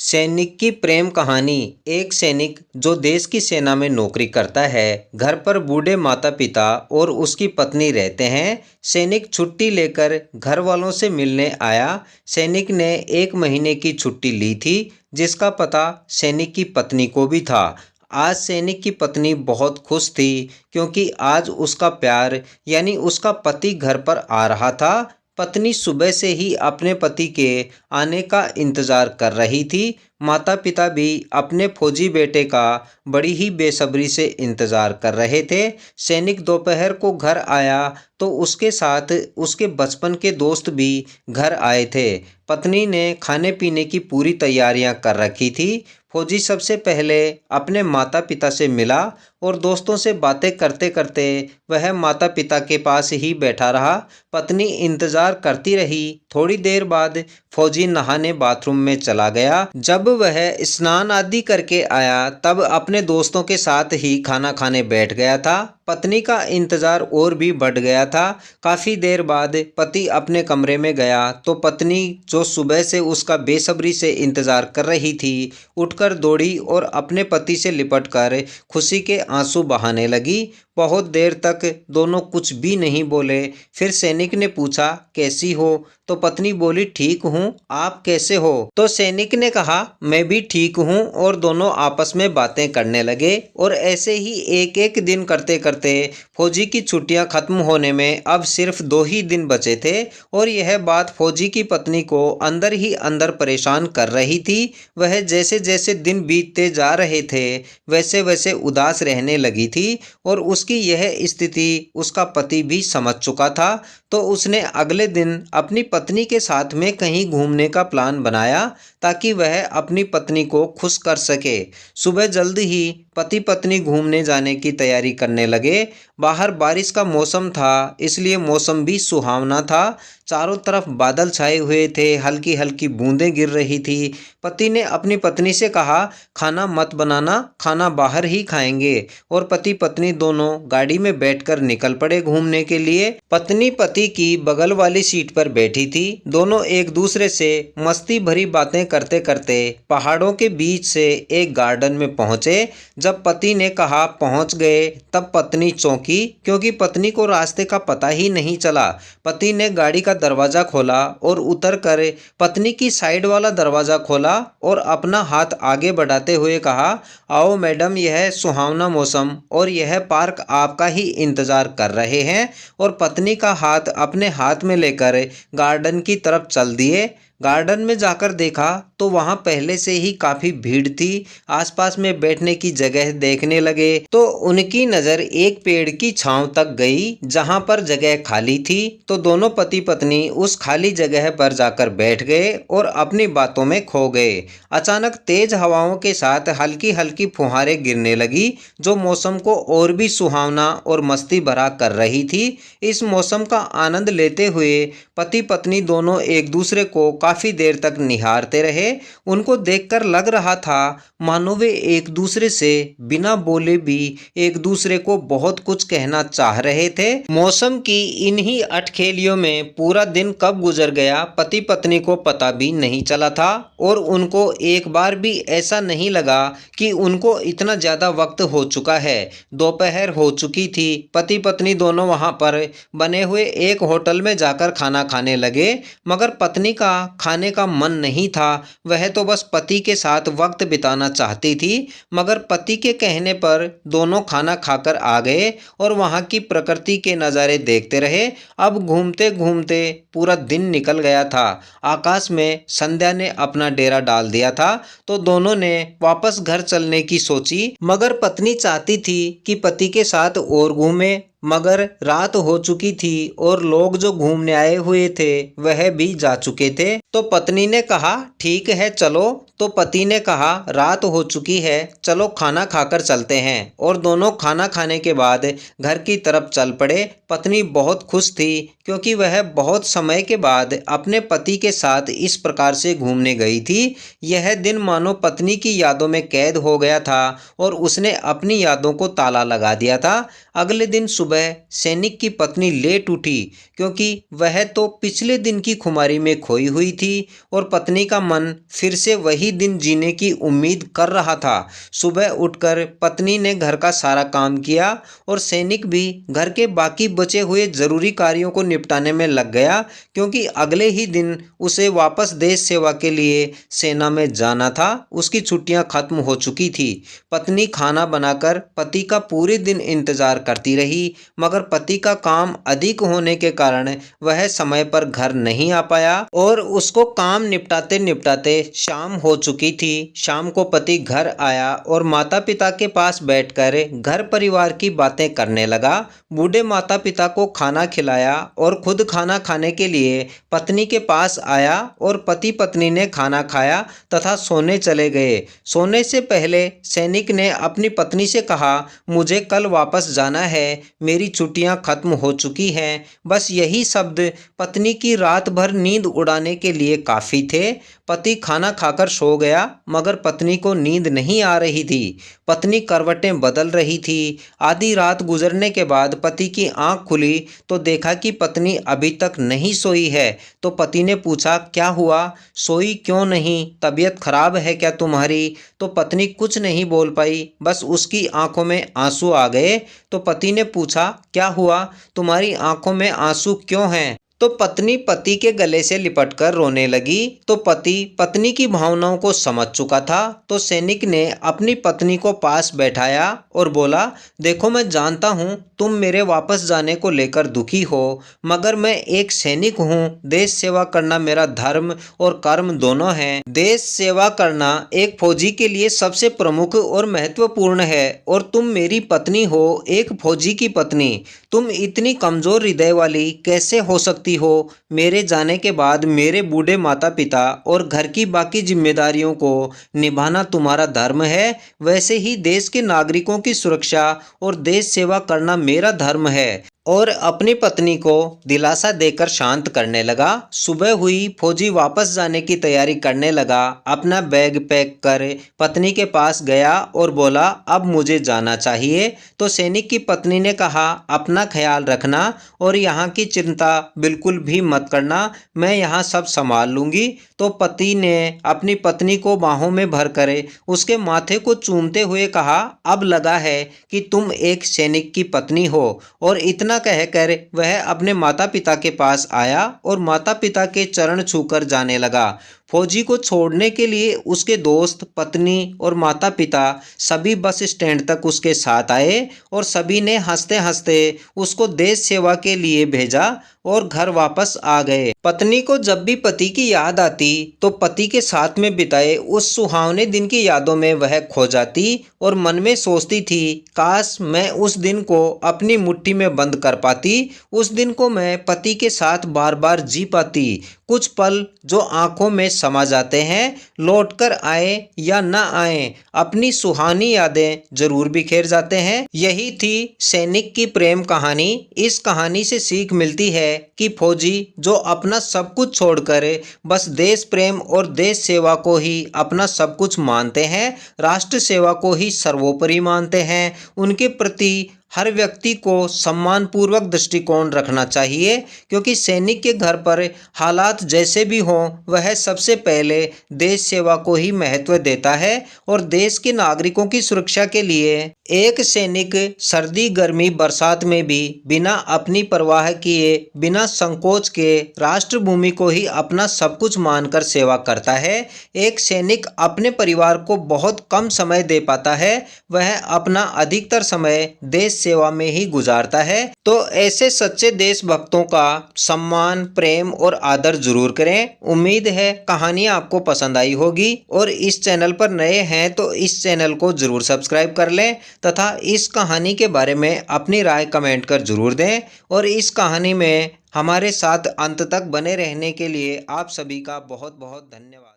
सैनिक की प्रेम कहानी। एक सैनिक जो देश की सेना में नौकरी करता है, घर पर बूढ़े माता पिता और उसकी पत्नी रहते हैं। सैनिक छुट्टी लेकर घर वालों से मिलने आया। सैनिक ने 1 महीने की छुट्टी ली थी, जिसका पता सैनिक की पत्नी को भी था। आज सैनिक की पत्नी बहुत खुश थी, क्योंकि आज उसका प्यार यानी उसका पति घर पर आ रहा था। पत्नी सुबह से ही अपने पति के आने का इंतजार कर रही थी। माता पिता भी अपने फौजी बेटे का बड़ी ही बेसब्री से इंतजार कर रहे थे। सैनिक दोपहर को घर आया तो उसके साथ उसके बचपन के दोस्त भी घर आए थे। पत्नी ने खाने पीने की पूरी तैयारियां कर रखी थी। फौजी सबसे पहले अपने माता पिता से मिला और दोस्तों से बातें करते करते वह माता पिता के पास ही बैठा रहा। पत्नी इंतजार करती रही। थोड़ी देर बाद फौजी नहाने बाथरूम में चला गया। जब वह स्नान आदि करके आया तब अपने दोस्तों के साथ ही खाना खाने बैठ गया था। पत्नी का इंतजार और भी बढ़ गया था। काफी देर बाद पति अपने कमरे में गया तो पत्नी, जो सुबह से उसका बेसब्री से इंतजार कर रही थी, उठकर दौड़ी और अपने पति से लिपटकर खुशी के आंसू बहाने लगी। बहुत देर तक दोनों कुछ भी नहीं बोले। फिर सैनिक ने पूछा, कैसी हो? तो पत्नी बोली, ठीक हूँ, आप कैसे हो? तो सैनिक ने कहा, मैं भी ठीक हूँ। और दोनों आपस में बातें करने लगे। और ऐसे ही एक एक दिन करते करते फौजी की छुट्टियां खत्म होने में अब सिर्फ 2 ही दिन बचे थे। और यह बात फौजी की पत्नी को अंदर ही अंदर परेशान कर रही थी। वह जैसे जैसे दिन बीतते जा रहे थे वैसे वैसे उदास रहने लगी थी। और उसकी यह स्थिति उसका पति भी समझ चुका था। तो उसने अगले दिन अपनी पत्नी के साथ में कहीं घूमने का प्लान बनाया, ताकि वह अपनी पत्नी को खुश कर सके। सुबह जल्द ही पति पत्नी घूमने जाने की तैयारी करने लगे। बाहर बारिश का मौसम था, इसलिए मौसम भी सुहावना था। चारों तरफ बादल छाए हुए थे, हल्की हल्की बूंदें गिर रही थी। पति ने अपनी पत्नी से कहा, खाना मत बनाना, खाना बाहर ही खाएंगे। और पति पत्नी दोनों गाड़ी में बैठकर निकल पड़े घूमने के लिए। पत्नी पति की बगल वाली सीट पर बैठी थी। दोनों एक दूसरे से मस्ती भरी बातें करते करते पहाड़ों के बीच से एक गार्डन में पहुंचे। जब पति ने कहा पहुंच गए, तब पत्नी चौंकी, क्योंकि पत्नी को रास्ते का पता ही नहीं चला। पति ने गाड़ी का दरवाजा खोला और उतरकर पत्नी की साइड वाला दरवाजा खोला और अपना हाथ आगे बढ़ाते हुए कहा, आओ मैडम, यह सुहावना मौसम और यह पार्क आपका ही इंतजार कर रहे हैं। और पत्नी का हाथ अपने हाथ में लेकर गार्डन की तरफ चल दिए। गार्डन में जाकर देखा तो वहां पहले से ही काफी भीड़ थी। आसपास में बैठने की जगह देखने लगे तो उनकी नजर एक पेड़ की छांव तक गई, जहां पर जगह खाली थी। तो दोनों पति पत्नी उस खाली जगह पर जाकर बैठ गए और अपनी बातों में खो गए। अचानक तेज हवाओं के साथ हल्की हल्की फुहारें गिरने लगी, जो मौसम को और भी सुहावना और मस्ती भरा कर रही थी। इस मौसम का आनंद लेते हुए पति पत्नी दोनों एक दूसरे को काफी देर तक निहारते रहे। उनको देखकर लग रहा था मानो वे एक दूसरे से बिना बोले भी एक दूसरे को बहुत कुछ कहना चाह रहे थे। मौसम की इन्हीं अटखेलियों में पूरा दिन कब गुजर गया पति पत्नी को पता भी नहीं चला था। और उनको एक बार भी ऐसा नहीं लगा कि उनको इतना ज्यादा वक्त हो चुका है। दोपहर हो चुकी थी। पति पत्नी दोनों वहां पर बने हुए एक होटल में जाकर खाना खाने लगे, मगर पत्नी का खाने का मन नहीं था। वह तो बस पति के साथ वक्त बिताना चाहती थी। मगर पति के कहने पर दोनों खाना खाकर आ गए और वहां की प्रकृति के नज़ारे देखते रहे। अब घूमते घूमते पूरा दिन निकल गया था। आकाश में संध्या ने अपना डेरा डाल दिया था। तो दोनों ने वापस घर चलने की सोची, मगर पत्नी चाहती थी कि पति के साथ और घूमे। मगर रात हो चुकी थी और लोग जो घूमने आए हुए थे वह भी जा चुके थे। तो पत्नी ने कहा, ठीक है चलो। तो पति ने कहा, रात हो चुकी है, चलो खाना खाकर चलते हैं। और दोनों खाना खाने के बाद घर की तरफ चल पड़े। पत्नी बहुत खुश थी, क्योंकि वह बहुत समय के बाद अपने पति के साथ इस प्रकार से घूमने गई थी। यह दिन मानो पत्नी की यादों में कैद हो गया था और उसने अपनी यादों को ताला लगा दिया था। अगले दिन सुबह सैनिक की पत्नी लेट उठी, क्योंकि वह तो पिछले दिन की खुमारी में खोई हुई थी और पत्नी का मन फिर से वही ही दिन जीने की उम्मीद कर रहा था। सुबह उठकर पत्नी ने घर का सारा काम किया और सैनिक भी घर के बाकी बचे हुए जरूरी कार्यों को निपटाने में लग गया, क्योंकि अगले ही दिन उसे वापस देश सेवा के लिए सेना में जाना था। उसकी छुट्टियां खत्म हो चुकी थी। पत्नी खाना बनाकर पति का पूरे दिन इंतजार करती रही, मगर पति का काम अधिक होने के कारण वह समय पर घर नहीं आ पाया और उसको काम निपटाते निपटाते शाम हो चुकी थी। शाम को पति घर आया और माता पिता के पास बैठकर घर परिवार की बातें करने लगा। बूढ़े माता पिता को खाना खिलाया और खुद खाना खाने के लिए पत्नी के पास आया और पति पत्नी ने खाना खाया तथा सोने चले गए। सोने से पहले सैनिक ने अपनी पत्नी से कहा, मुझे कल वापस जाना है, मेरी छुट्टियां खत्म हो चुकी हैं। बस यही शब्द पत्नी की रात भर नींद उड़ाने के लिए काफ़ी थे। पति खाना खाकर सो गया, मगर पत्नी को नींद नहीं आ रही थी। पत्नी करवटें बदल रही थी। आधी रात गुजरने के बाद पति की आंख खुली तो देखा कि पत्नी अभी तक नहीं सोई है। तो पति ने पूछा, क्या हुआ, सोई क्यों नहीं, तबीयत खराब है क्या तुम्हारी? तो पत्नी कुछ नहीं बोल पाई, बस उसकी आंखों में आंसू आ गए। तो पति ने पूछा, क्या हुआ, तुम्हारी आंखों में आंसू क्यों हैं? तो पत्नी पति के गले से लिपटकर रोने लगी। तो पति पत्नी की भावनाओं को समझ चुका था। तो सैनिक ने अपनी पत्नी को पास बैठाया और बोला, देखो मैं जानता हूँ तुम मेरे वापस जाने को लेकर दुखी हो, मगर मैं एक सैनिक हूँ। देश सेवा करना मेरा धर्म और कर्म दोनों है। देश सेवा करना एक फौजी के लिए सबसे प्रमुख और महत्वपूर्ण है, और तुम मेरी पत्नी हो, एक फौजी की पत्नी। तुम इतनी कमजोर हृदय वाली कैसे हो सकती हो? मेरे जाने के बाद मेरे बूढ़े माता पिता और घर की बाकी जिम्मेदारियों को निभाना तुम्हारा धर्म है, वैसे ही देश के नागरिकों की सुरक्षा और देश सेवा करना मेरा धर्म है। और अपनी पत्नी को दिलासा देकर शांत करने लगा। सुबह हुई, फौजी वापस जाने की तैयारी करने लगा। अपना बैग पैक कर पत्नी के पास गया और बोला, अब मुझे जाना चाहिए। तो सैनिक की पत्नी ने कहा, अपना ख्याल रखना और यहाँ की चिंता बिल्कुल भी मत करना, मैं यहाँ सब संभाल लूँगी। तो पति ने अपनी पत्नी को बाहों में भरकर उसके माथे को चूमते हुए कहा, अब लगा है कि तुम एक सैनिक की पत्नी हो। और इतना कहकर वह अपने माता पिता के पास आया और माता पिता के चरण छूकर जाने लगा। फौजी को छोड़ने के लिए उसके दोस्त, पत्नी और माता पिता सभी बस स्टैंड तक उसके साथ आए और सभी ने हंसते हंसते उसको देश सेवा के लिए भेजा और घर वापस आ गए। पत्नी को जब भी पति की याद आती तो पति के साथ में बिताए उस सुहावने दिन की यादों में वह खो जाती और मन में सोचती थी, काश मैं उस दिन को अपनी मुट्ठी में बंद कर पाती, उस दिन को मैं पति के साथ बार बार जी पाती। कुछ पल जो आंखों में समा जाते हैं, लौटकर आए या ना आए, अपनी सुहानी यादें जरूर बिखेर जाते हैं। यही थी सैनिक की प्रेम कहानी। इस कहानी से सीख मिलती है कि फौजी जो अपना सब कुछ छोड़कर बस देश प्रेम और देश सेवा को ही अपना सब कुछ मानते हैं, राष्ट्र सेवा को ही सर्वोपरि मानते हैं, उनके प्रति हर व्यक्ति को सम्मानपूर्वक दृष्टिकोण रखना चाहिए, क्योंकि सैनिक के घर पर हालात जैसे भी हों, वह सबसे पहले देश सेवा को ही महत्व देता है और देश के नागरिकों की सुरक्षा के लिए एक सैनिक सर्दी गर्मी बरसात में भी बिना अपनी परवाह किए, बिना संकोच के राष्ट्र भूमि को ही अपना सब कुछ मानकर सेवा करता है। एक सैनिक अपने परिवार को बहुत कम समय दे पाता है, वह अपना अधिकतर समय देश सेवा में ही गुजारता है। तो ऐसे सच्चे देशभक्तों का सम्मान, प्रेम और आदर जरूर करें। उम्मीद है कहानी आपको पसंद आई होगी, और इस चैनल पर नए हैं तो इस चैनल को जरूर सब्सक्राइब कर लें तथा इस कहानी के बारे में अपनी राय कमेंट कर जरूर दें। और इस कहानी में हमारे साथ अंत तक बने रहने के लिए आप सभी का बहुत बहुत धन्यवाद।